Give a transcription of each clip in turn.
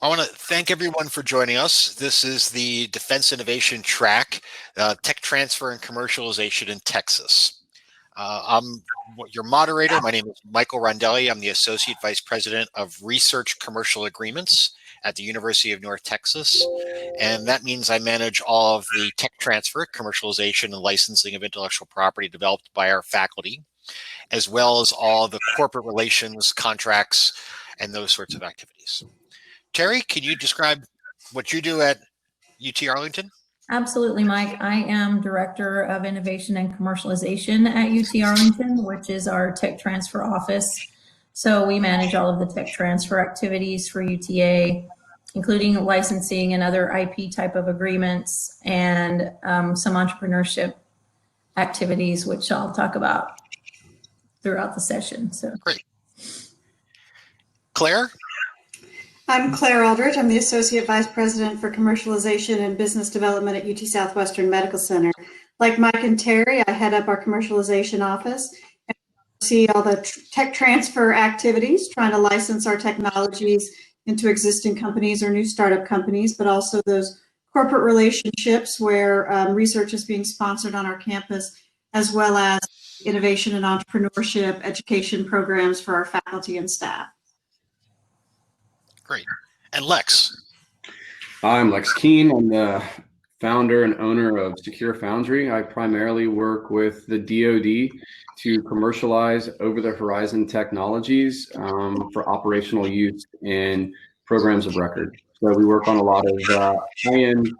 I want to thank everyone for joining us. This is the Defense Innovation Track, Tech Transfer and Commercialization in Texas. I'm your moderator. My name is Michael Rondelli. I'm the Associate Vice President of Research Commercial Agreements at the University of North Texas. And that means I manage all of the tech transfer, commercialization, and licensing of intellectual property developed by our faculty, as well as all the corporate relations, contracts, and those sorts of activities. Terry, can you describe what you do at UT Arlington? Absolutely, Mike. I am Director of Innovation and Commercialization at UT Arlington, which is our tech transfer office. So we manage all of the tech transfer activities for UTA, including licensing and other IP type of agreements, and some entrepreneurship activities, which I'll talk about throughout the session. So great. Claire? I'm Claire Eldridge. I'm the Associate Vice President for Commercialization and Business Development at UT Southwestern Medical Center. Like Mike and Terry, I head up our commercialization office and see all the tech transfer activities, trying to license our technologies into existing companies or new startup companies, but also those corporate relationships where research is being sponsored on our campus, as well as innovation and entrepreneurship education programs for our faculty and staff. Great. And Lex? I'm Lex Keene. I'm the founder and owner of Secure Foundry. I primarily work with the DoD to commercialize over-the-horizon technologies for operational use in programs of record. So we work on a lot of high-end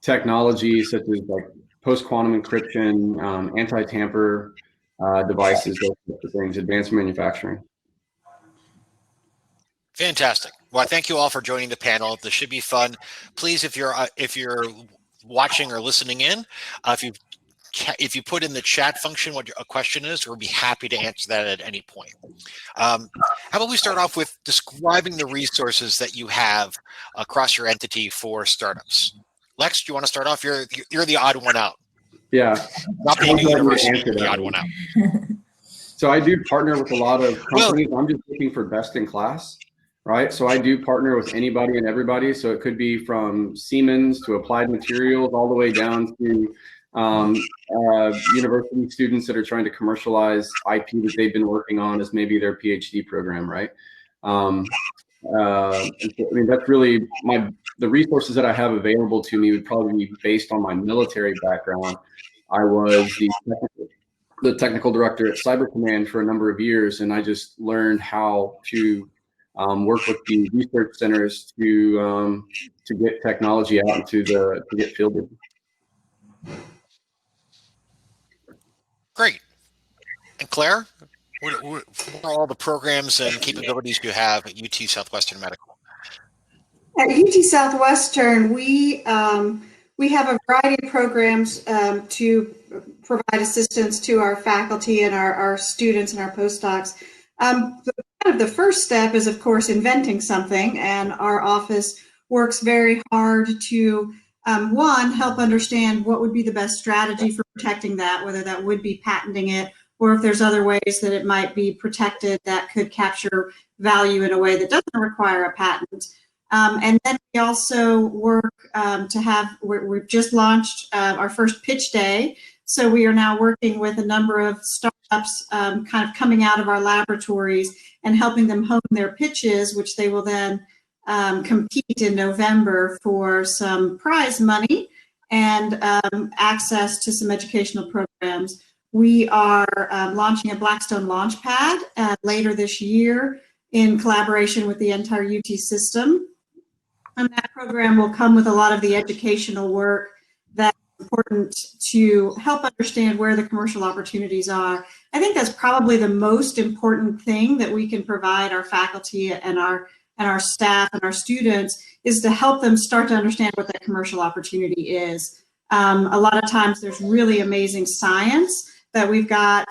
technologies such as like post-quantum encryption, anti-tamper devices, those sorts of things, advanced manufacturing. Fantastic. Well, thank you all for joining the panel. This should be fun. Please, if you're watching or listening in, if you put in the chat function what a question is, we'll be happy to answer that at any point. How about we start off with describing the resources that you have across your entity for startups? Lex, do you want to start off? You're the odd one out. Yeah. Not being a university, you're the odd one out. So I do partner with a lot of companies. I'm just looking for best in class. Right, so I do partner with anybody and everybody. So it could be from Siemens to Applied Materials, all the way down to university students that are trying to commercialize IP that they've been working on as maybe their PhD program, right? I mean, that's really the resources that I have available to me would probably be based on my military background. I was the technical director at Cyber Command for a number of years, and I just learned how to work with the research centers to get technology out into to get fielded. Great. And Claire, what are all the programs and capabilities you have at UT Southwestern Medical? At UT Southwestern, we have a variety of programs to provide assistance to our faculty and our students and our postdocs. The first step is, of course, inventing something, and our office works very hard to, one, help understand what would be the best strategy for protecting that, whether that would be patenting it, or if there's other ways that it might be protected that could capture value in a way that doesn't require a patent. And then we also work we've just launched our first pitch day. So we are now working with a number of startups kind of coming out of our laboratories and helping them hone their pitches, which they will then compete in November for some prize money and access to some educational programs. We are launching a Blackstone Launchpad later this year in collaboration with the entire UT system. And that program will come with a lot of the educational work that's important to help understand where the commercial opportunities are. I think that's probably the most important thing that we can provide our faculty and our staff and our students, is to help them start to understand what that commercial opportunity is. A lot of times there's really amazing science that we've got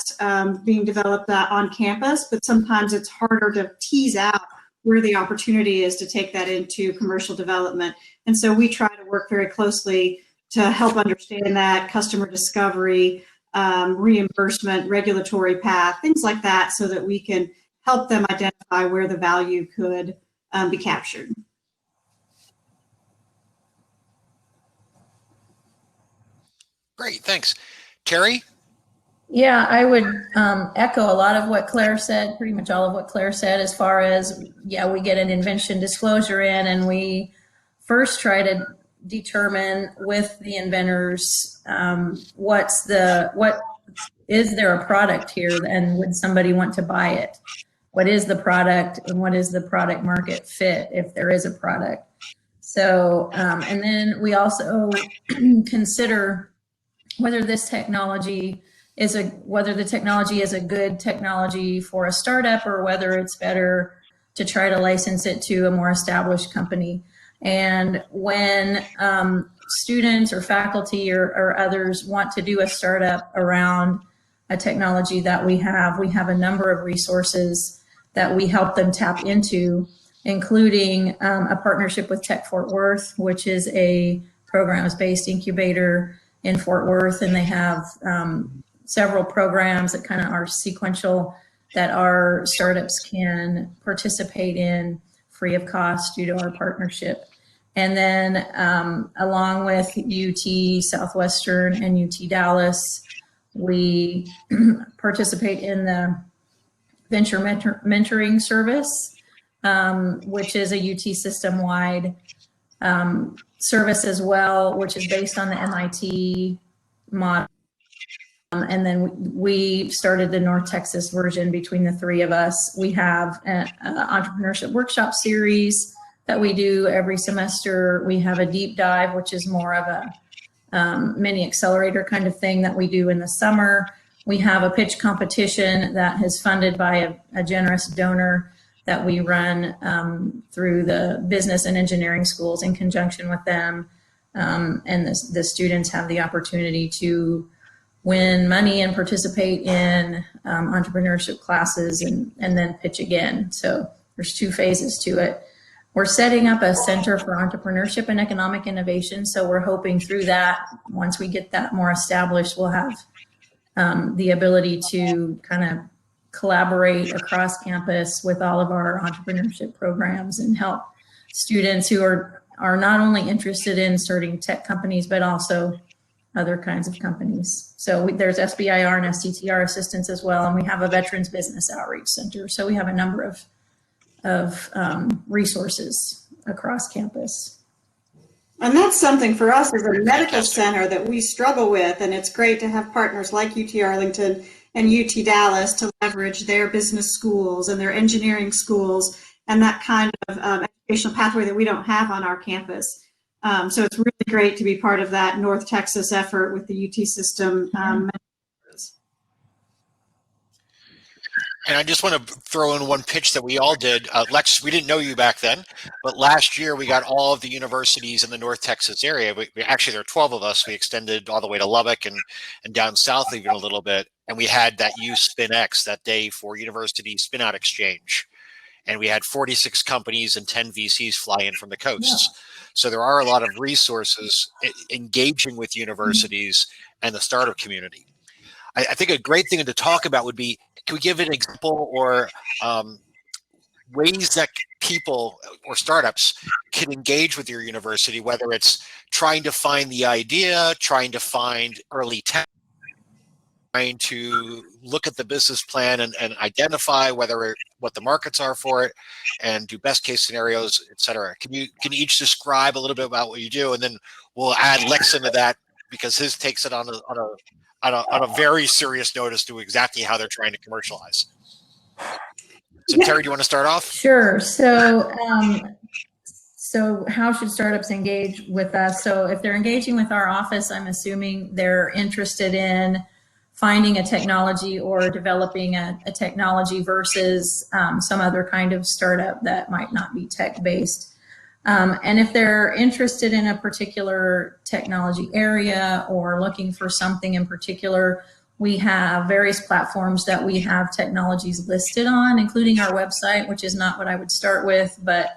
being developed on campus, but sometimes it's harder to tease out where the opportunity is to take that into commercial development. And so we try to work very closely to help understand that, customer discovery, reimbursement, regulatory path, things like that, so that we can help them identify where the value could be captured. Great, thanks. Terry? Yeah, I would echo a lot of what Claire said, pretty much all of what Claire said, as far as, yeah, we get an invention disclosure in and we first try to determine with the inventors what is there a product here and would somebody want to buy it? What is the product and what is the product market fit if there is a product? So, and then we also consider whether this technology whether the technology is a good technology for a startup or whether it's better to try to license it to a more established company. And when students or faculty or others want to do a startup around a technology that we have a number of resources that we help them tap into, including a partnership with Tech Fort Worth, which is a programs-based incubator in Fort Worth, and they have several programs that kind of are sequential that our startups can participate in free of cost due to our partnership. And then along with UT Southwestern and UT Dallas, we participate in the venture mentoring service, which is a UT system-wide service as well, which is based on the MIT model. And then we started the North Texas version between the three of us. We have an entrepreneurship workshop series that we do every semester. We have a deep dive, which is more of a mini accelerator kind of thing that we do in the summer. We have a pitch competition that is funded by a generous donor that we run through the business and engineering schools in conjunction with them. And the students have the opportunity to win money and participate in entrepreneurship classes and then pitch again. So there's 2 phases to it. We're setting up a Center for Entrepreneurship and Economic Innovation. So we're hoping through that, once we get that more established, we'll have the ability to kind of collaborate across campus with all of our entrepreneurship programs and help students who are not only interested in starting tech companies, but also other kinds of companies. So there's SBIR and STTR assistance as well, and we have a Veterans Business Outreach Center. So we have a number of resources across campus. And that's something for us as a medical center that we struggle with, and it's great to have partners like UT Arlington and UT Dallas to leverage their business schools and their engineering schools and that kind of educational pathway that we don't have on our campus. So it's really great to be part of that North Texas effort with the UT system. And I just want to throw in one pitch that we all did. Lex, we didn't know you back then, but last year we got all of the universities in the North Texas area. Actually, there are 12 of us. We extended all the way to Lubbock and down south even a little bit. And we had that USpinX that day for University Spin Out Exchange. And we had 46 companies and 10 VCs fly in from the coasts. Yeah. So there are a lot of resources engaging with universities and the startup community. I think a great thing to talk about would be, can we give an example or ways that people or startups can engage with your university, whether it's trying to find the idea, trying to find early tech, trying to look at the business plan and identify what the markets are for it and do best case scenarios, et cetera. Can you each describe a little bit about what you do, and then we'll add Lex into that because his takes it on a very serious note as to exactly how they're trying to commercialize. So Terry, do you want to start off? Sure. So how should startups engage with us? So if they're engaging with our office, I'm assuming they're interested in finding a technology or developing a technology versus some other kind of startup that might not be tech-based. And if they're interested in a particular technology area or looking for something in particular, we have various platforms that we have technologies listed on, including our website, which is not what I would start with, but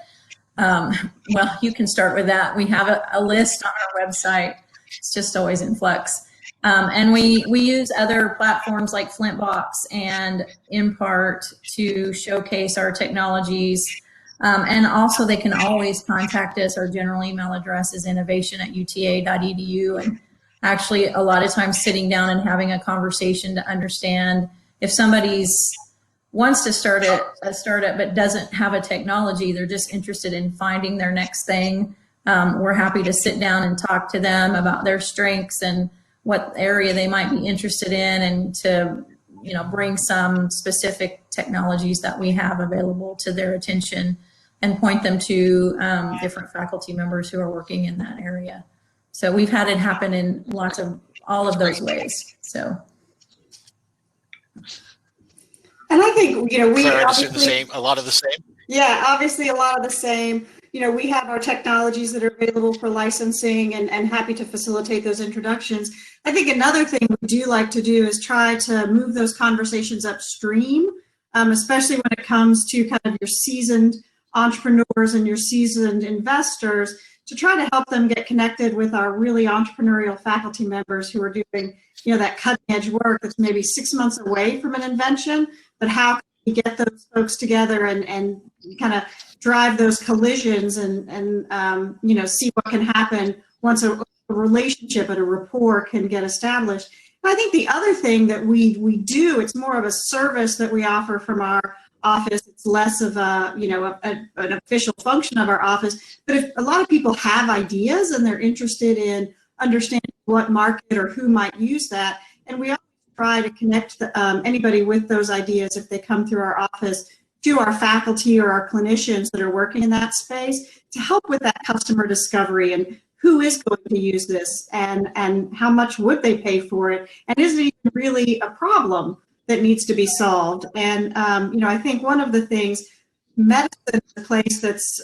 well, you can start with that. We have a list on our website. It's just always in flux. And we use other platforms like Flintbox and Impart to showcase our technologies. And also they can always contact us. Our general email address is innovation@uta.edu. And actually a lot of times sitting down and having a conversation to understand if somebody's wants to start a startup but doesn't have a technology, they're just interested in finding their next thing. We're happy to sit down and talk to them about their strengths and what area they might be interested in, and to, you know, bring some specific technologies that we have available to their attention and point them to different faculty members who are working in that area. So we've had it happen in all of those ways. So. And I think, you know, we obviously a lot of the same. Yeah, obviously a lot of the same. You know, we have our technologies that are available for licensing, and happy to facilitate those introductions. I think another thing we do like to do is try to move those conversations upstream, especially when it comes to kind of your seasoned entrepreneurs and your seasoned investors, to try to help them get connected with our really entrepreneurial faculty members who are doing, you know, that cutting edge work that's maybe 6 months away from an invention, but how can we get those folks together and kind of drive those collisions and you know, see what can happen once a relationship and a rapport can get established. And I think the other thing that we do, it's more of a service that we offer from our office. It's less of a, you know, an official function of our office. But if a lot of people have ideas and they're interested in understanding what market or who might use that, and we also try to connect anybody with those ideas, if they come through our office, to our faculty or our clinicians that are working in that space, to help with that customer discovery and who is going to use this, and how much would they pay for it, and is it even really a problem that needs to be solved. And you know, I think one of the things, medicine is a place that's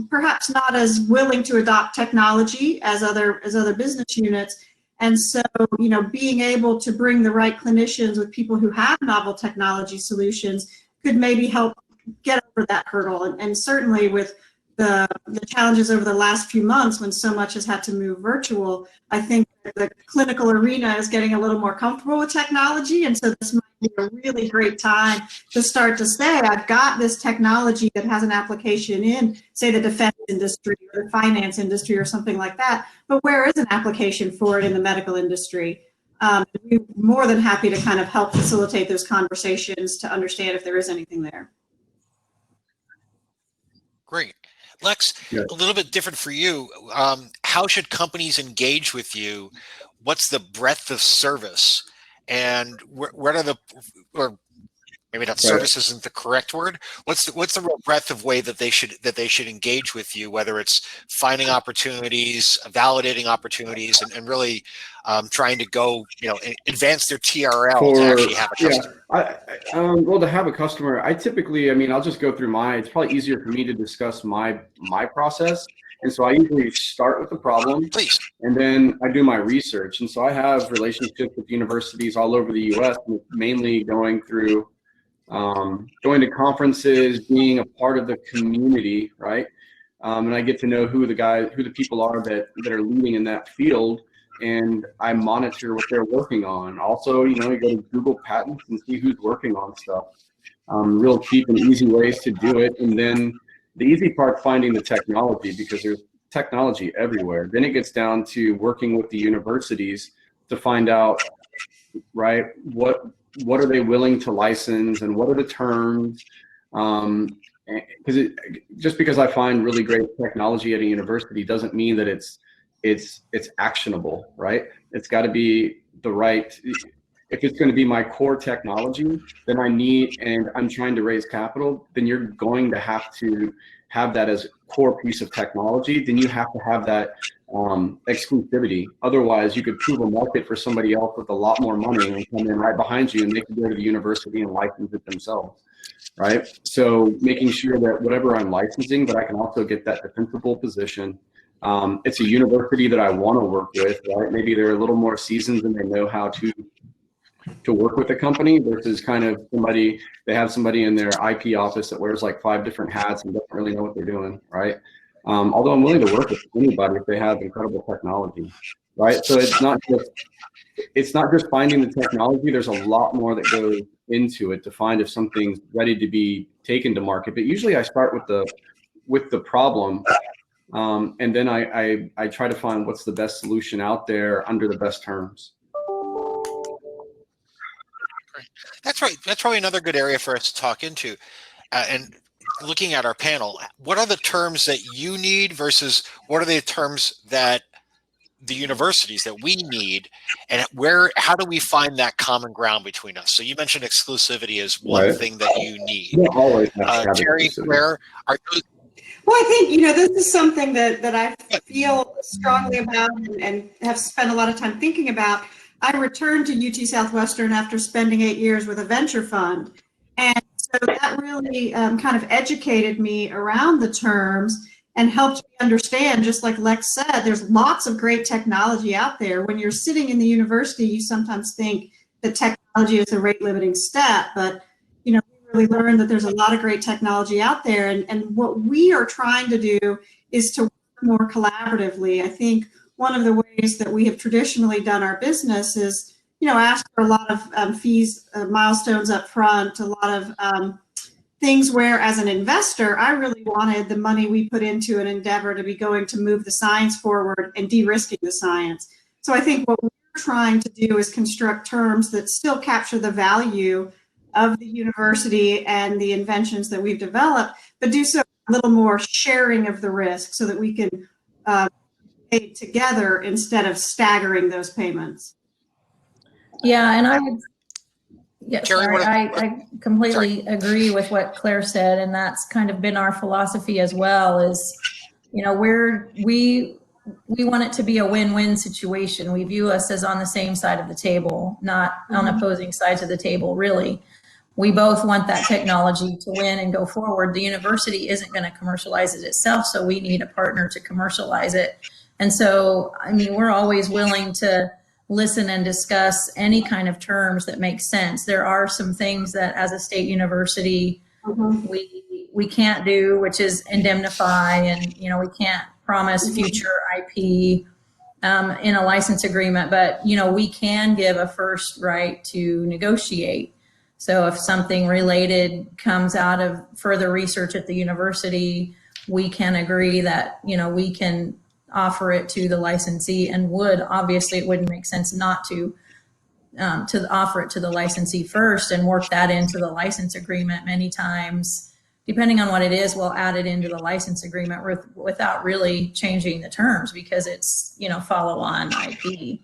perhaps not as willing to adopt technology as other business units. And so, you know, being able to bring the right clinicians with people who have novel technology solutions could maybe help get over that hurdle. And certainly with the challenges over the last few months, when so much has had to move virtual, I think the clinical arena is getting a little more comfortable with technology. And so this might be a really great time to start to say, I've got this technology that has an application in, say, the defense industry or the finance industry or something like that, but where is an application for it in the medical industry? We're more than happy to kind of help facilitate those conversations to understand if there is anything there. Great. Lex, Yeah. a little bit different for you. How should companies engage with you? What's the breadth of service? And what are the, or maybe not service isn't the correct word. What's the real breadth of way that they should engage with you, whether it's finding opportunities, validating opportunities, and really trying to go, you know, advance their TRL to actually have a customer? Well, to have a customer, I typically, I mean, I'll just go through it's probably easier for me to discuss my process. And so I usually start with the problem. Please. And then I do my research. And so I have relationships with universities all over the US, mainly going through going to conferences, being a part of the community, right? And I get to know who the people are that are leading in that field, and I monitor what they're working on. Also, you know, you go to Google Patents and see who's working on stuff. Real cheap and easy ways to do it. And then the easy part, finding the technology, because there's technology everywhere. Then it gets down to working with the universities to find out, right, what are they willing to license and what are the terms? Because just because I find really great technology at a university doesn't mean that it's actionable, right? It's got to be the right. If it's going to be my core technology, then and I'm trying to raise capital, then you're going to have that as a core piece of technology. Then you have to have that exclusivity. Otherwise, you could prove a market for somebody else with a lot more money and come in right behind you, and they can go to the university and license it themselves, right? So making sure that whatever I'm licensing, that I can also get that defensible position. It's a university that I want to work with, right? Maybe they're a little more seasoned and they know how to work with a company versus kind of they have somebody in their IP office that wears like 5 different hats and doesn't really know what they're doing, right? Although I'm willing to work with anybody if they have incredible technology, right? So it's not just finding the technology. There's a lot more that goes into it to find if something's ready to be taken to market. But usually I start with the problem, And then I try to find what's the best solution out there under the best terms. That's right. That's probably another good area for us to talk into. And looking at our panel, what are the terms that you need versus what are the terms that the universities that we need, and how do we find that common ground between us? So you mentioned exclusivity is one thing that you need. You don't always have to have Terry, Claire, are those? Well, I think, this is something that I feel strongly about and have spent a lot of time thinking about. I returned to UT Southwestern after spending 8 years with a venture fund. And so that really kind of educated me around the terms and helped me understand, just like Lex said, there's lots of great technology out there. When you're sitting in the university, you sometimes think that technology is a rate limiting step, but we really learned that there's a lot of great technology out there. And what we are trying to do is to work more collaboratively. I think one of the ways that we have traditionally done our business is, ask for a lot of fees, milestones up front, a lot of things where, as an investor, I really wanted the money we put into an endeavor to be going to move the science forward and de-risking the science. So I think what we're trying to do is construct terms that still capture the value of the university and the inventions that we've developed, but do so a little more sharing of the risk so that we can pay together instead of staggering those payments. Yeah, and I would, Terry, I completely agree with what Claire said, and that's kind of been our philosophy as well. Is we want it to be a win-win situation. We view us as on the same side of the table, not on opposing sides of the table. Really, we both want that technology to win and go forward. The university isn't going to commercialize it itself, so we need a partner to commercialize it. And so, we're always willing to listen and discuss any kind of terms that make sense. There are some things that as a state university, we can't do, which is indemnify, and we can't promise future IP in a license agreement, but we can give a first right to negotiate. So if something related comes out of further research at the university, we can agree that we can offer it to the licensee, and obviously it wouldn't make sense not to offer it to the licensee first and work that into the license agreement. Many times, depending on what it is, we'll add it into the license agreement without really changing the terms because it's follow on IP.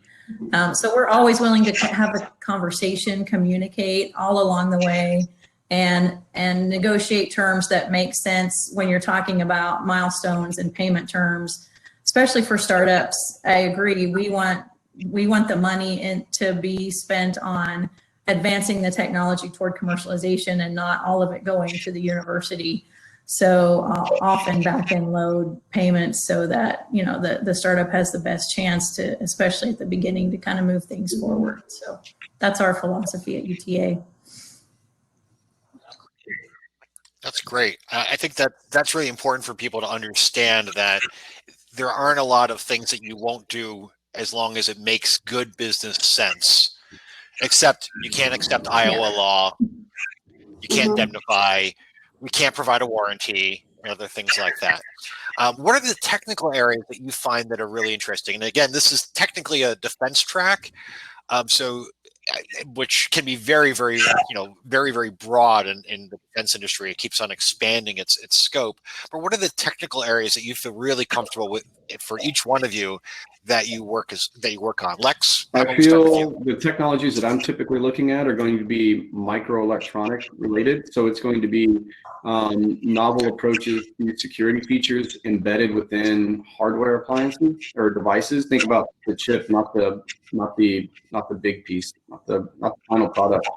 So we're always willing to have a conversation, communicate all along the way, and negotiate terms that make sense when you're talking about milestones and payment terms. Especially for startups, I agree. We want the money to be spent on advancing the technology toward commercialization and not all of it going to the university. So often back-end load payments so that the startup has the best chance to, especially at the beginning, to kind of move things forward. So that's our philosophy at UTA. That's great. I think that's really important for people to understand that there aren't a lot of things that you won't do as long as it makes good business sense. Except you can't accept Iowa law, you can't indemnify, we can't provide a warranty, and other things like that. What are the technical areas that you find that are really interesting? And again, this is technically a defense track, which can be very, very, very, very broad in the defense industry. It keeps on expanding its scope. But what are the technical areas that you feel really comfortable with for each one of you that you work on? Lex, I feel the technologies that I'm typically looking at are going to be microelectronic related. So it's going to be novel approaches to security features embedded within hardware appliances or devices. Think about the chip, not the big piece, not the final product.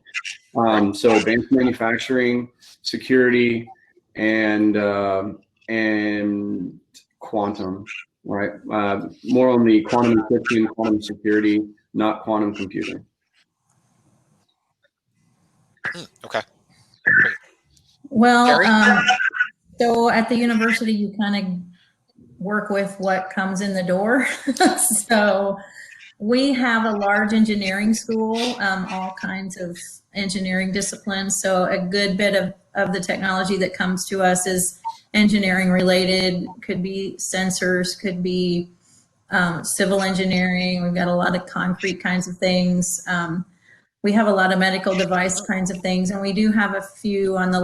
So advanced manufacturing, security, and quantum. Right, more on the quantum encryption, quantum security, not quantum computing. Okay. Well, so at the university, you kind of work with what comes in the door. So we have a large engineering school, all kinds of engineering disciplines. So a good bit of the technology that comes to us is engineering related, could be sensors, could be civil engineering. We've got a lot of concrete kinds of things. We have a lot of medical device kinds of things, and we do have a few on the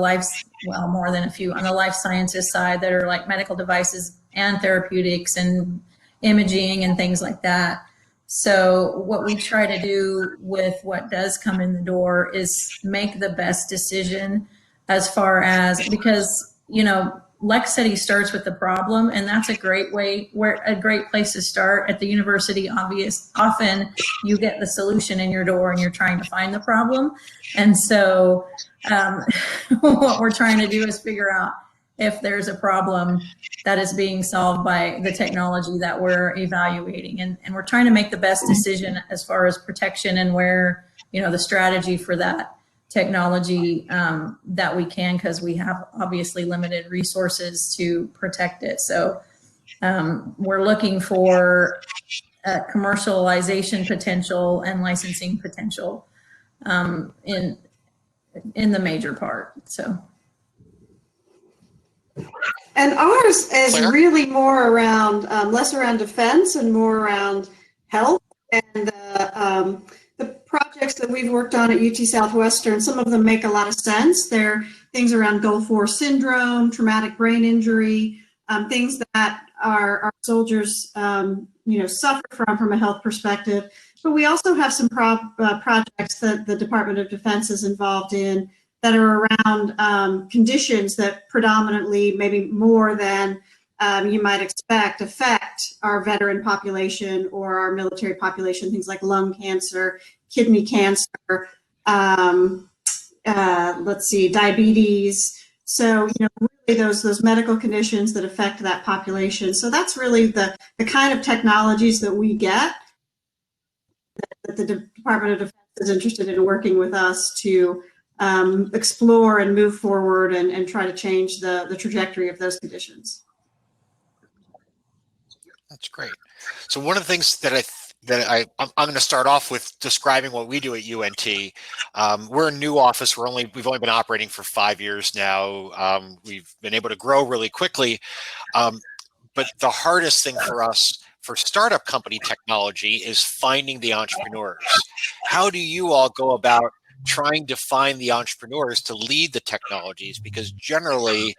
well, more than a few on the life sciences side that are like medical devices and therapeutics and imaging and things like that. So what we try to do with what does come in the door is make the best decision as far as, because, you know, Lex said he starts with the problem, and that's a great place to start. At the university, often you get the solution in your door and you're trying to find the problem. And so what we're trying to do is figure out if there's a problem that is being solved by the technology that we're evaluating. And we're trying to make the best decision as far as protection and where, you know, the strategy for that technology that we can, because we have obviously limited resources to protect it. So we're looking for commercialization potential and licensing potential in the major part. So. And ours is Claire? really more around, less around defense and more around health. And the projects that we've worked on at UT Southwestern, some of them make a lot of sense. They're things around Gulf War syndrome, traumatic brain injury, things that our soldiers, you know, suffer from a health perspective. But we also have some projects that the Department of Defense is involved in that are around conditions that predominantly, maybe more than you might expect, affect our veteran population or our military population, things like lung cancer, kidney cancer, diabetes. So, you know, really those medical conditions that affect that population. So that's really the kind of technologies that we get, that the Department of Defense is interested in working with us to explore and move forward and try to change the trajectory of those conditions. That's great. So one of the things that I'm going to start off with describing what we do at UNT. We're a new office. We've only been operating for 5 years now. We've been able to grow really quickly. But the hardest thing for us for startup company technology is finding the entrepreneurs. How do you all go about trying to find the entrepreneurs to lead the technologies? Because generally,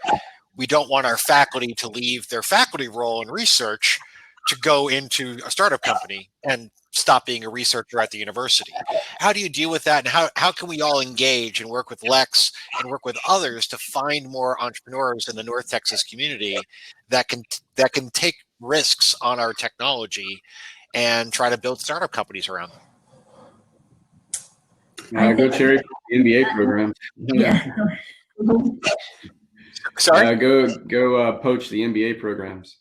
we don't want our faculty to leave their faculty role in research to go into a startup company and stop being a researcher at the university. How do you deal with that? And how can we all engage and work with Lex and work with others to find more entrepreneurs in the North Texas community that can take risks on our technology and try to build startup companies around them? Go cherry the MBA program. Yeah. Sorry? Go poach the MBA programs.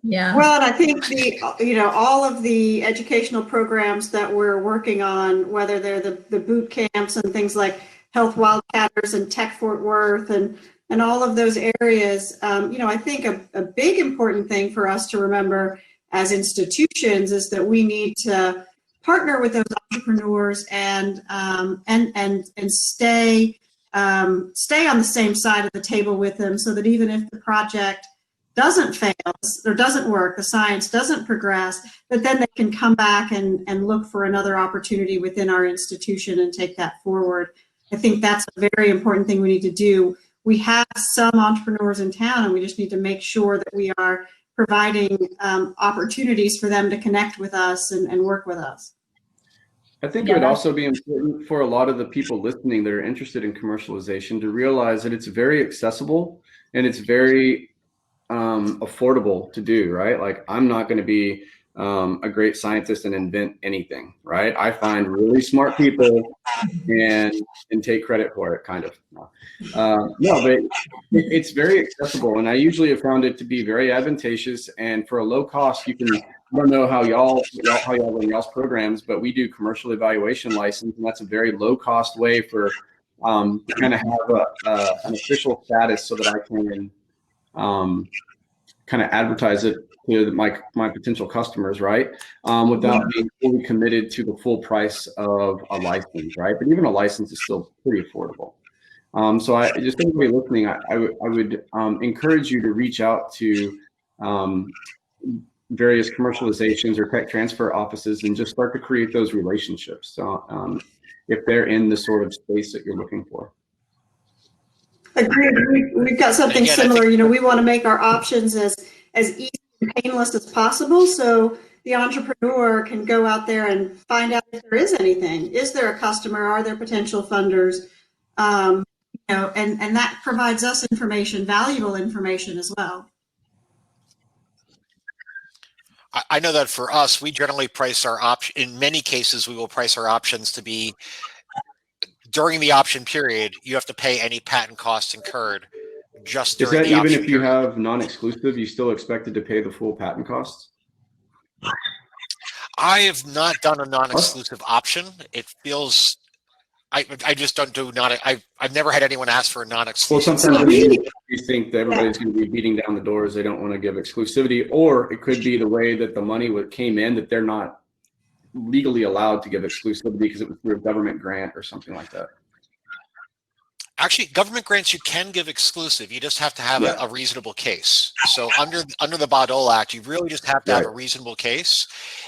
Yeah. Well, and I think all of the educational programs that we're working on, whether they're the boot camps and things like Health Wildcatters and Tech Fort Worth and all of those areas, I think a big important thing for us to remember as institutions is that we need to partner with those entrepreneurs and stay on the same side of the table with them, so that even if the project doesn't fail or doesn't work, the science doesn't progress, that then they can come back and look for another opportunity within our institution and take that forward. I think that's a very important thing we need to do. We have some entrepreneurs in town, and we just need to make sure that we are providing opportunities for them to connect with us and work with us. I think it would also be important for a lot of the people listening that are interested in commercialization to realize that it's very accessible and it's very affordable to do, right? Like, I'm not going to be a great scientist and invent anything, right? I find really smart people and take credit for it, kind of. No, but it's very accessible, and I usually have found it to be very advantageous. And for a low cost, I don't know how y'all run y'all's programs, but we do commercial evaluation license, and that's a very low cost way for to kind of have an official status so that I can kind of advertise it to my potential customers, right? Without being fully committed to the full price of a license, right? But even a license is still pretty affordable. So I just anybody listening, I would encourage you to reach out to various commercializations or tech transfer offices and just start to create those relationships. So if they're in the sort of space that you're looking for. Agreed. We've got something Again, similar. We want to make our options as easy and painless as possible, so the entrepreneur can go out there and find out if there is anything. Is there a customer? Are there potential funders? And that provides us information, valuable information as well. I know that for us, we generally price our option. In many cases, we will price our options to be during the option period. You have to pay any patent costs incurred just during the option period. Is that even if you have non-exclusive, you still expected to pay the full patent costs? I have not done a non-exclusive option. It feels I just don't do I've never had anyone ask for a non-exclusive. Well, sometimes you think that everybody's going to be beating down the doors. They don't want to give exclusivity, or it could be the way that the money came in, that they're not legally allowed to give exclusivity because it was through a government grant or something like that. Actually, government grants, you can give exclusive. You just have to have a reasonable case. So under the Bayh-Dole Act, you really just have to have a reasonable case.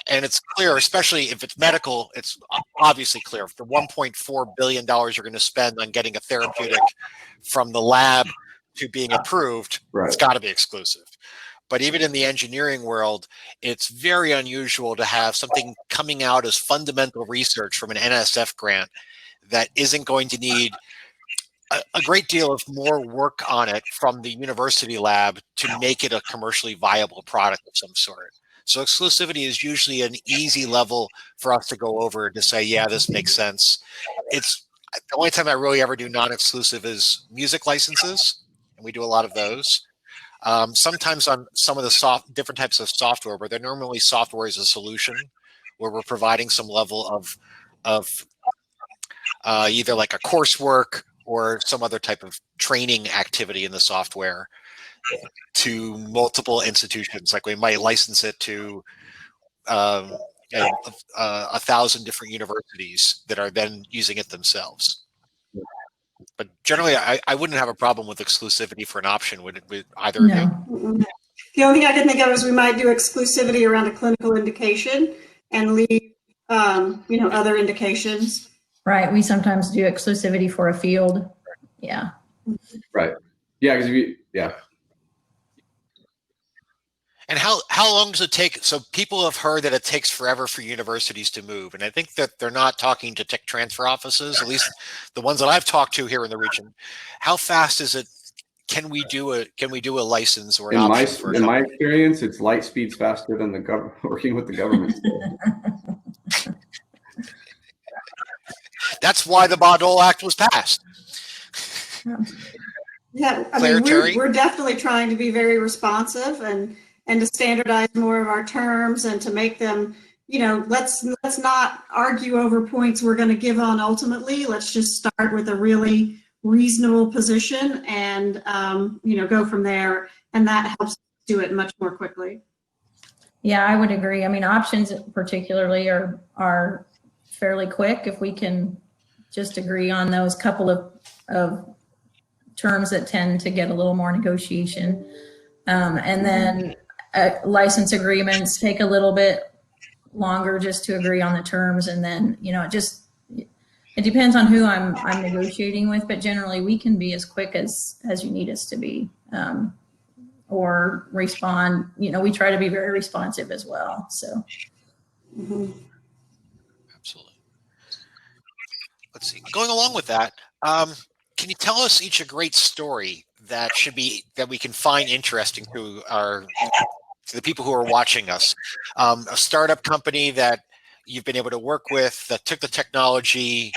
And it's clear, especially if it's medical, it's obviously clear. For $1.4 billion you're going to spend on getting a therapeutic from the lab to being approved, it's got to be exclusive. But even in the engineering world, it's very unusual to have something coming out as fundamental research from an NSF grant that isn't going to need a great deal of more work on it from the university lab to make it a commercially viable product of some sort. So exclusivity is usually an easy level for us to go over to say, yeah, this makes sense. It's the only time I really ever do non-exclusive is music licenses, and we do a lot of those. Sometimes on some of the different types of software, but they're normally software as a solution, where we're providing some level of either like a coursework or some other type of training activity in the software to multiple institutions. Like we might license it to 1,000 different universities that are then using it themselves. But generally, I wouldn't have a problem with exclusivity for an option with either of you. The only thing I can think of is we might do exclusivity around a clinical indication and leave, other indications. Right. We sometimes do exclusivity for a field. Yeah. Right. Yeah. Because And how long does it take? So people have heard that it takes forever for universities to move, and I think that they're not talking to tech transfer offices, at least the ones that I've talked to here in the region. How fast is it? Can we do a license or an option for in my experience, it's light speeds faster than working with the government. That's why the Bayh-Dole Act was passed. Yeah, we're definitely trying to be very responsive and to standardize more of our terms and to make them, let's not argue over points we're going to give on ultimately. Let's just start with a really reasonable position and, go from there. And that helps do it much more quickly. Yeah, I would agree. I mean, options particularly are fairly quick if we can just agree on those couple of terms that tend to get a little more negotiation. And then license agreements take a little bit longer just to agree on the terms. And then, it depends on who I'm negotiating with, but generally we can be as quick as you need us to be, or respond. We try to be very responsive as well. So. Absolutely. Let's see. Going along with that, can you tell us each a great story that we can find interesting to the people who are watching us? A startup company that you've been able to work with that took the technology,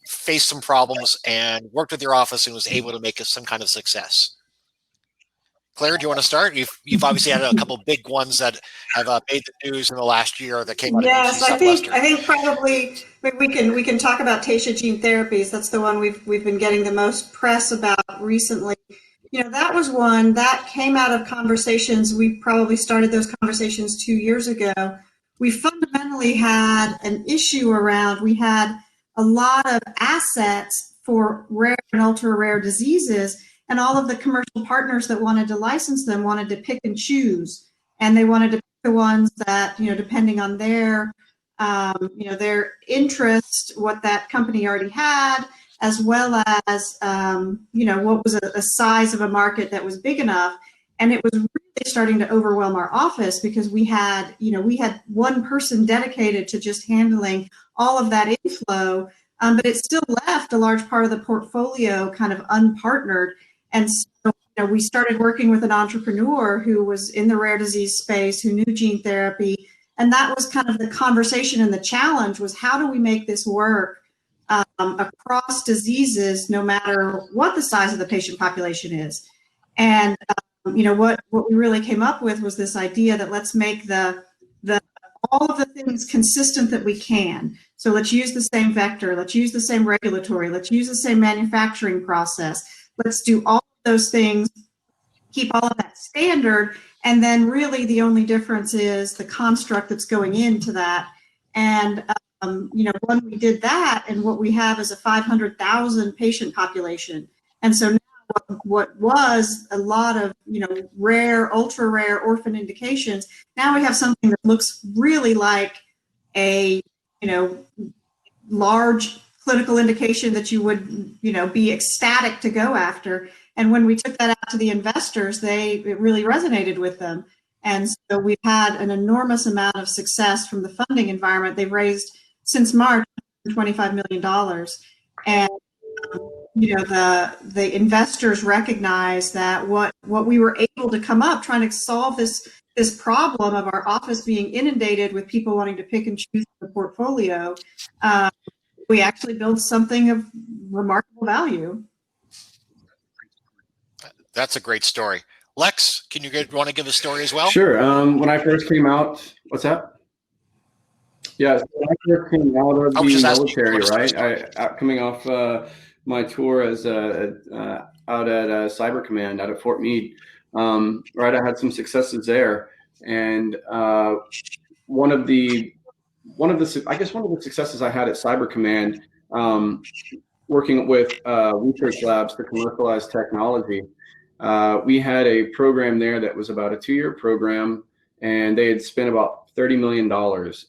faced some problems, and worked with your office and was able to make some kind of success. Claire, do you want to start? You've obviously had a couple of big ones that have made the news in the last year that came out of UT Southwestern. I think probably we can talk about Taysha Gene Therapies. That's the one we've been getting the most press about recently. That was one that came out of conversations. We probably started those conversations 2 years ago. We fundamentally had an issue around, we had a lot of assets for rare and ultra rare diseases, and all of the commercial partners that wanted to license them wanted to pick and choose, and they wanted to pick the ones that, depending on their their interest, what that company already had, as well as what was a size of a market that was big enough. And it was really starting to overwhelm our office, because we had one person dedicated to just handling all of that inflow, but it still left a large part of the portfolio kind of unpartnered. And so we started working with an entrepreneur who was in the rare disease space, who knew gene therapy. And that was kind of the conversation, and the challenge was, how do we make this work across diseases, no matter what the size of the patient population is? And what we really came up with was this idea that let's make all of the things consistent that we can. So let's use the same vector, let's use the same regulatory, let's use the same manufacturing process. Let's do all of those things, keep all of that standard, and then really the only difference is the construct that's going into that. And when we did that, and what we have is a 500,000 patient population. And so now what was a lot of rare, ultra rare orphan indications, now we have something that looks really like a large clinical indication that you would be ecstatic to go after. And when we took that out to the investors, it really resonated with them. And so we've had an enormous amount of success from the funding environment. They've raised since March $25 million. And the investors recognize that what we were able to come up trying to solve this problem of our office being inundated with people wanting to pick and choose the portfolio, we actually built something of remarkable value. That's a great story. Lex, can you want to give a story as well? Sure. When I first came out, what's that? Yeah, so when I first came out of the military, right? Coming off my tour as out at Cyber Command out at Fort Meade, right? I had some successes there, and one of the successes I had at Cyber Command, working with research labs to commercialize technology. We had a program there that was about a 2-year program, and they had spent about $30 million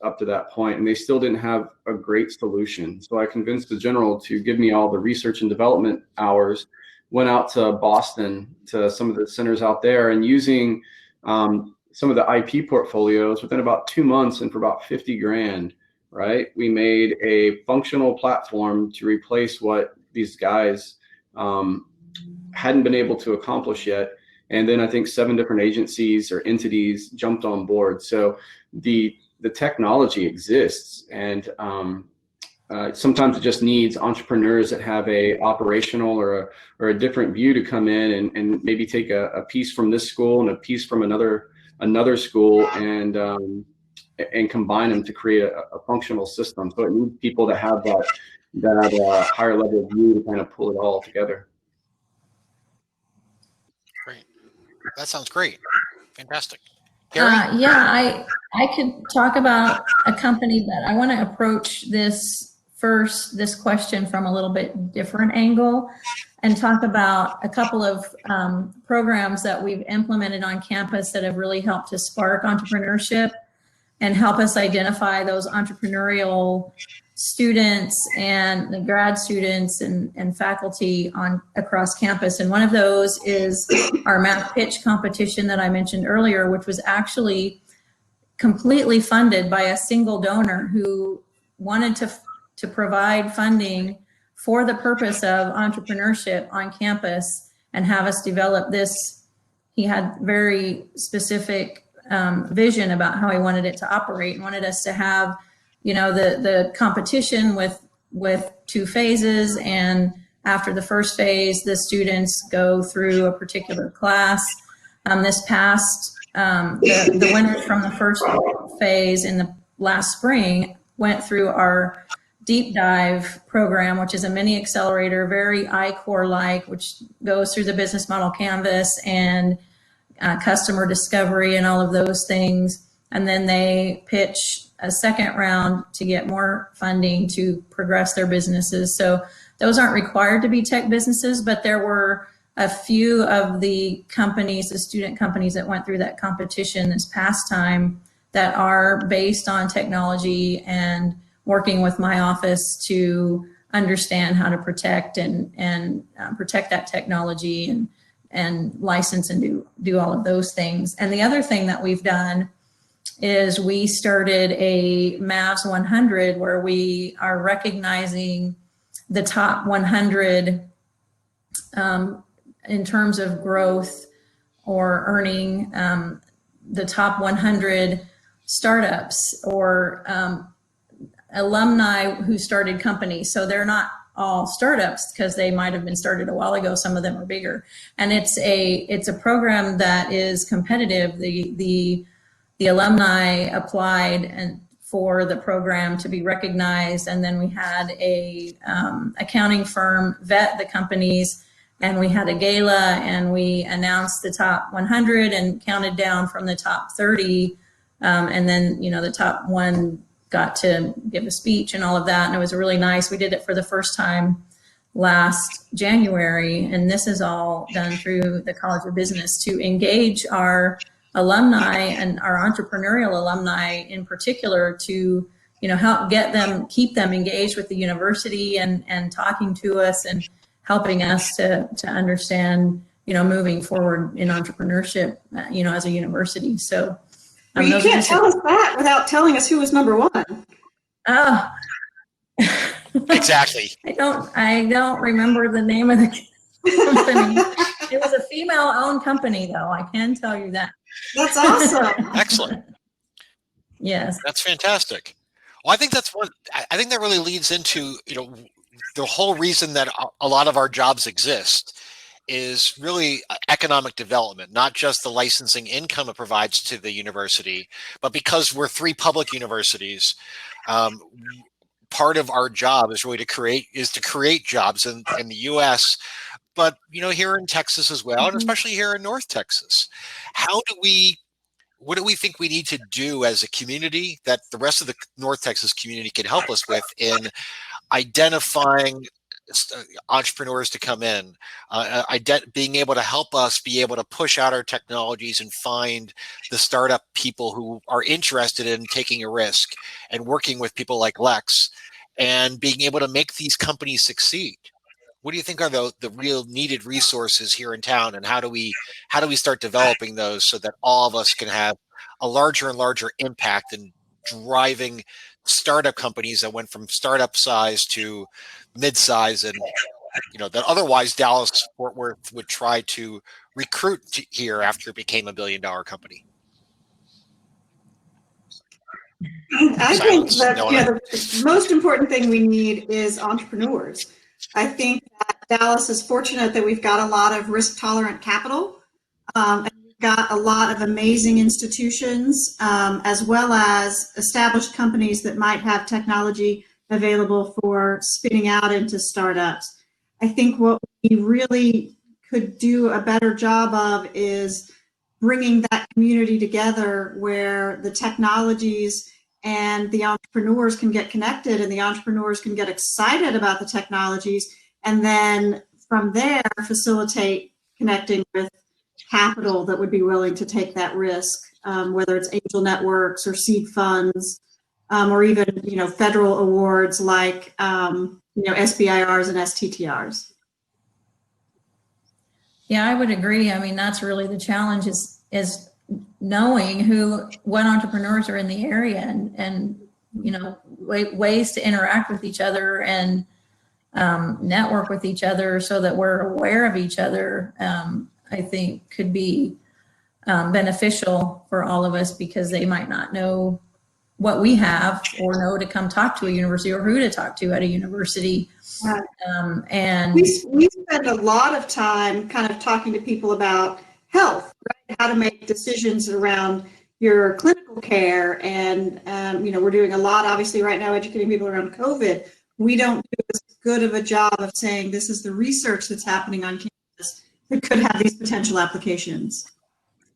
up to that point, and they still didn't have a great solution. So I convinced the general to give me all the research and development hours, went out to Boston to some of the centers out there, and using some of the IP portfolios within about 2 months and for about 50 grand, right? We made a functional platform to replace what these guys hadn't been able to accomplish yet. And then I think 7 different agencies or entities jumped on board. So the technology exists, and sometimes it just needs entrepreneurs that have a operational or a different view to come in and maybe take a piece from this school and a piece from another school and combine them to create a functional system. So it needs people that have that higher level view to kind of pull it all together. Great. That sounds great. Fantastic. Yeah, I could talk about a company, but I want to approach this question from a little bit different angle and talk about a couple of programs that we've implemented on campus that have really helped to spark entrepreneurship and help us identify those entrepreneurial students and the grad students and faculty across campus. And one of those is our math pitch competition that I mentioned earlier, which was actually completely funded by a single donor who wanted to provide funding for the purpose of entrepreneurship on campus and have us develop this. He had very specific vision about how he wanted it to operate and wanted us to have the competition with 2 phases, and after the first phase, the students go through a particular class. This past, the winners from the first phase in the last spring went through our deep dive program, which is a mini accelerator, very I-Core-like, which goes through the business model canvas and customer discovery and all of those things. And then they pitch a second round to get more funding to progress their businesses. So those aren't required to be tech businesses, but there were a few of the companies, the student companies that went through that competition this past time that are based on technology and working with my office to understand how to protect and protect that technology and license and do all of those things. And the other thing that we've done is we started a Mavs 100 where we are recognizing the top 100 in terms of growth or earning, the top 100 startups or alumni who started companies. So they're not all startups because they might have been started a while ago. Some of them are bigger, and it's a program that is competitive. The alumni applied and for the program to be recognized, and then we had a accounting firm vet the companies, and we had a gala, and we announced the top 100 and counted down from the top 30, and then the top one got to give a speech and all of that, and it was really nice. We did it for the first time last January, and this is all done through the College of Business to engage our alumni and our entrepreneurial alumni in particular to help keep them engaged with the university and talking to us and helping us to understand moving forward in entrepreneurship as a university. So well, you can't tell us that without telling us who was number one. Oh, Exactly. I don't remember the name of the company. It was a female-owned company, though. I can tell you that. That's awesome. Excellent. Yes. That's fantastic. Well, I think I think that really leads into, the whole reason that a lot of our jobs exist is really economic development, not just the licensing income it provides to the university, but because we're 3 public universities, part of our job is really to create jobs in the U.S., but here in Texas as well, and especially here in North Texas. What do we think we need to do as a community that the rest of the North Texas community can help us with in identifying entrepreneurs to come in, being able to help us be able to push out our technologies and find the startup people who are interested in taking a risk and working with people like Lex and being able to make these companies succeed? What do you think are the real needed resources here in town, and how do we start developing those so that all of us can have a larger and larger impact in driving startup companies that went from startup size to mid-size, and that otherwise Dallas Fort Worth would try to recruit here after it became $1 billion company? I think that the most important thing we need is entrepreneurs. I think that Dallas is fortunate that we've got a lot of risk-tolerant capital, and we've got a lot of amazing institutions, as well as established companies that might have technology available for spinning out into startups. I think what we really could do a better job of is bringing that community together where the technologies and the entrepreneurs can get connected, and the entrepreneurs can get excited about the technologies, and then from there facilitate connecting with capital that would be willing to take that risk, whether it's angel networks or seed funds, or even federal awards like SBIRs and STTRs. Yeah, I would agree. I mean, that's really the challenge is knowing what entrepreneurs are in the area and ways to interact with each other and network with each other so that we're aware of each other. I think could be beneficial for all of us, because they might not know what we have or know to come talk to a university or who to talk to at a university. Right. And we spend a lot of time kind of talking to people about health, right? How to make decisions around your clinical care. And, we're doing a lot, obviously, right now, educating people around COVID. We don't do as good of a job of saying this is the research that's happening on campus that could have these potential applications.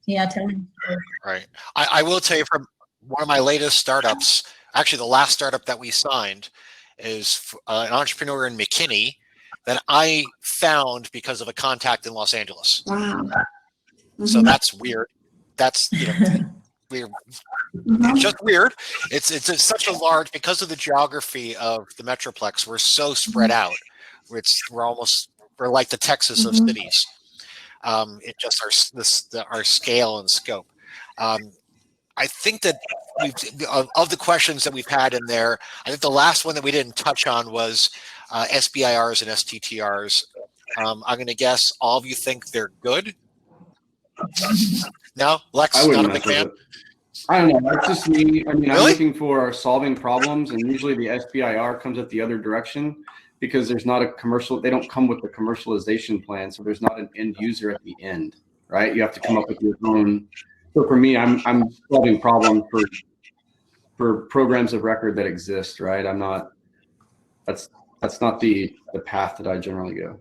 yeah, tell me. Right. I will tell you, from one of my latest startups, actually the last startup that we signed is an entrepreneur in McKinney that I found because of a contact in Los Angeles. Wow. So that's weird. That's, weird. It's just weird. It's such a large, because of the geography of the Metroplex, we're so spread out. We're like the Texas of cities. It just our scale and scope. I think that of the questions that we've had in there, I think the last one that we didn't touch on was SBIRs and STTRs. I'm going to guess all of you think they're good. No, Lex, I wouldn't not a big mess with fan. it. I don't know. That's just me. I mean, I'm Really? looking for solving problems, and usually the SBIR comes at the other direction because there's not a commercial. They don't come with the commercialization plan, so there's not an end user at the end, right? You have to come up with your own. So for me, I'm solving problems for programs of record that exist, right? I'm not. That's not the path that I generally go.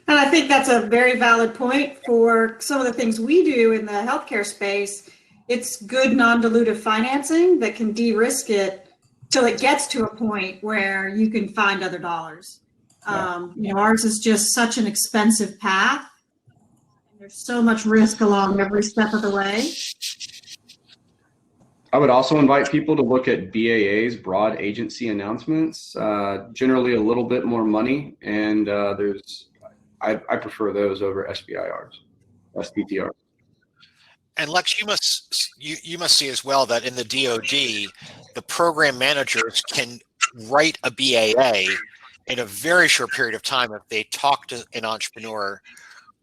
And I think that's a very valid point for some of the things we do in the healthcare space. It's good non-dilutive financing that can de-risk it till it gets to a point where you can find other dollars. Ours is just such an expensive path. And there's so much risk along every step of the way. I would also invite people to look at BAA's broad agency announcements. Generally a little bit more money, and I prefer those over SBIRs, STTRs. And Lex, you must see as well that in the DoD, the program managers can write a BAA in a very short period of time if they talk to an entrepreneur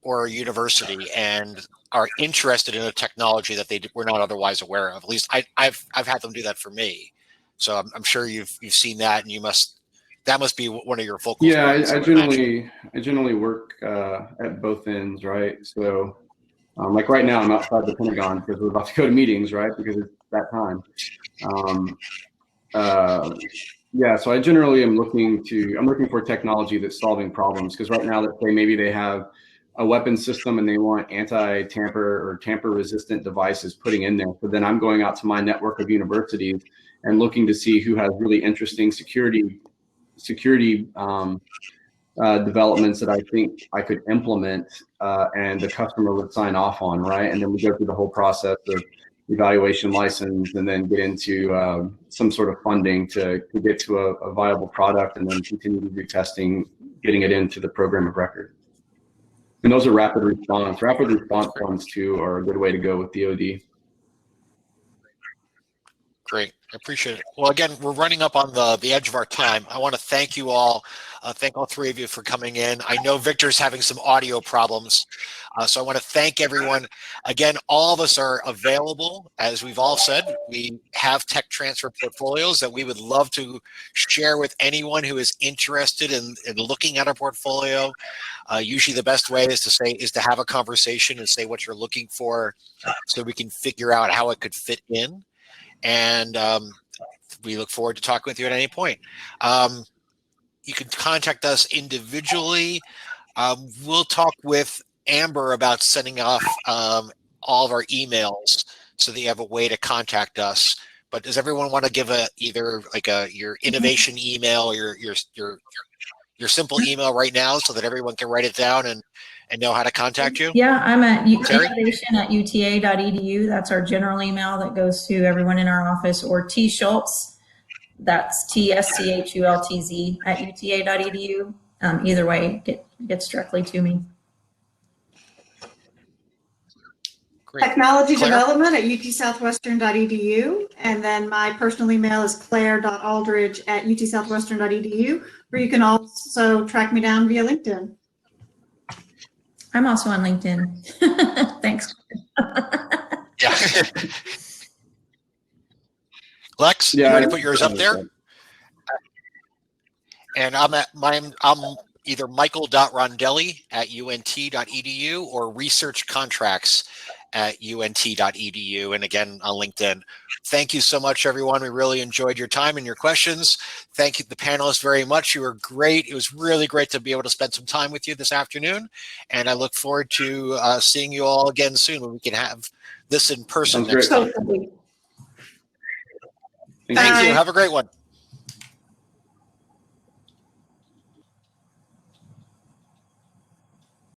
or a university and are interested in a technology that they were not otherwise aware of. At least I've had them do that for me. So I'm sure you've seen that, and that must be one of your focal Yeah, points. I generally work at both ends, right? So like right now, I'm outside the Pentagon because we're about to go to meetings, right? Because it's that time. Yeah, so I generally am looking for technology that's solving problems, because right now, let's say maybe they have a weapon system and they want anti-tamper or tamper-resistant devices putting in there. So then I'm going out to my network of universities and looking to see who has really interesting security developments that I think I could implement and the customer would sign off on, right? And then we go through the whole process of evaluation, license, and then get into some sort of funding to get to a viable product, and then continue to do testing, getting it into the program of record. And those are rapid response. Rapid response funds too are a good way to go with DoD. Great. I appreciate it. Well, again, we're running up on the edge of our time. I want to thank you all. Thank all three of you for coming in. I know Victor's having some audio problems, so I want to thank everyone. Again, all of us are available. As we've all said, we have tech transfer portfolios that we would love to share with anyone who is interested in looking at a portfolio. Usually the best way is to have a conversation and say what you're looking for, so we can figure out how it could fit in. And we look forward to talking with you at any point. You can contact us individually. We'll talk with Amber about sending off all of our emails so that you have a way to contact us. But does everyone want to give either your innovation email or your simple email right now, so that everyone can write it down and know how to contact you? Yeah, I'm at innovation@uta.edu. That's our general email that goes to everyone in our office, or T Schultz, that's TSCHULTZ @uta.edu. Either way, it gets directly to me. Great. Technology Claire? development at utsouthwestern.edu. And then my personal email is claire.aldridge@utsouthwestern.edu, where you can also track me down via LinkedIn. I'm also on LinkedIn. Thanks. Yeah. Lex, you want to put yours up there? And I'm either michael.rondelli@unt.edu or researchcontracts@unt.edu, and again on LinkedIn. Thank you so much, everyone. We really enjoyed your time and your questions. Thank you, the panelists, very much. You were great. It was really great to be able to spend some time with you this afternoon, and I look forward to seeing you all again soon when we can have this in person next time. Totally. Thank you. Have a great one.